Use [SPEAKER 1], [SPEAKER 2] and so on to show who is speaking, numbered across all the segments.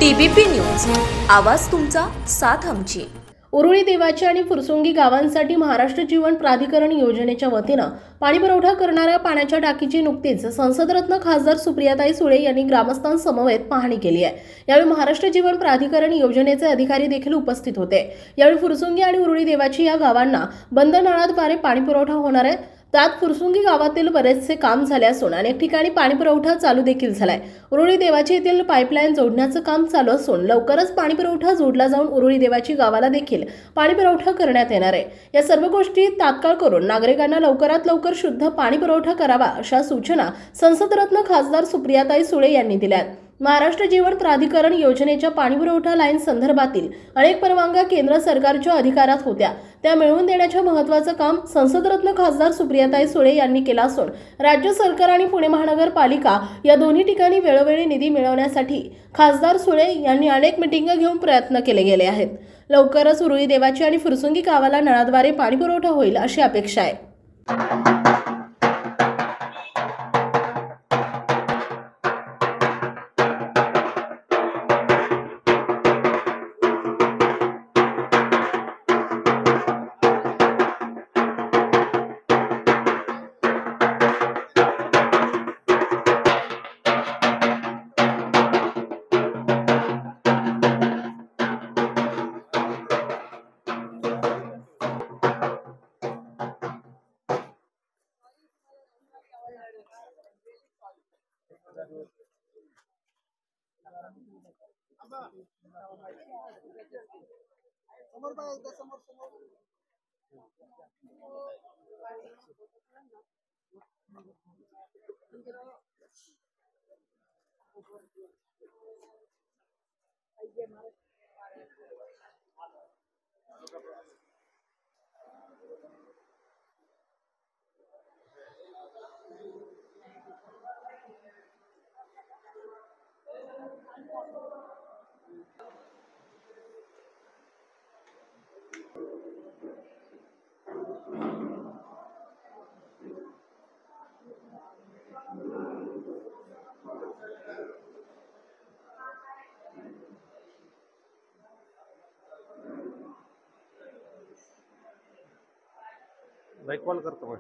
[SPEAKER 1] TBP news, आवाज तुमचा, साथ आमची।
[SPEAKER 2] उरुळी देवाची आणि फुरसुंगी गावांसाठी महाराष्ट्र जीवन प्राधिकरण योजनेच्या वतीनं पाणीपुरवठा करणाऱ्या पाण्याच्या टाकीची नुकतीच संसदरत्न खासदार सुप्रियाताई सुळे यांनी ग्रामस्थांसमवेत पाहणी केली आहे। यावेळी महाराष्ट्र जीवन प्राधिकरण योजनेचे अधिकारी देखील उपस्थित होते। यावेळी फुरसुंगी आणि उरुळी देवाची या गावांना बंद नळाद्वारे पाणीपुरवठा होणार आहे। त्यात फुरसुंगी गावातील बरेचसे काम झाले असून अनेक ठिकाणी पाणीपुरवठा चालू देखील झालाय। उरुळी देवाची येथील पाईपलाईन जोडण्याचं काम चालू असून लवकरच पाणीपुरवठा जोडला जाऊन उरुळी देवाची गावाला देखील पाणीपुरवठा करण्यात येणार आहे। या सर्व गोष्टी तात्काळ करून नागरिकांना लवकरात लवकर शुद्ध पाणीपुरवठा करावा अशा सूचना संसदरत्न खासदार सुप्रियाताई सुळे यांनी दिल्या। महाराष्ट्र जीवन प्राधिकरण योजनेच्या पाणीपुरवठा लाईन संदर्भातील अनेक परवानग्या केंद्र सरकारच्या अधिकारात होत्या, त्या मिळवून देण्याचे महत्त्वाचं काम संसदरत्न खासदार सुप्रियाताई सुळे यांनी केलं असून राज्य सरकार आणि पुणे महानगरपालिका या दोन्ही ठिकाणी वेळोवेळी निधी मिळवण्यासाठी खासदार सुळे यांनी अनेक मीटिंग घेऊन प्रयत्न केले गेले आहेत। लवकरच उरुळी देवाची आणि फुरसुंगी गावाला नळाद्वारे पाणीपुरवठा होईल अशी अपेक्षा आहे।
[SPEAKER 3] मैं कॉल करतो मैं।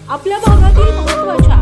[SPEAKER 2] आपल्या भागातील महत्त्वाच्या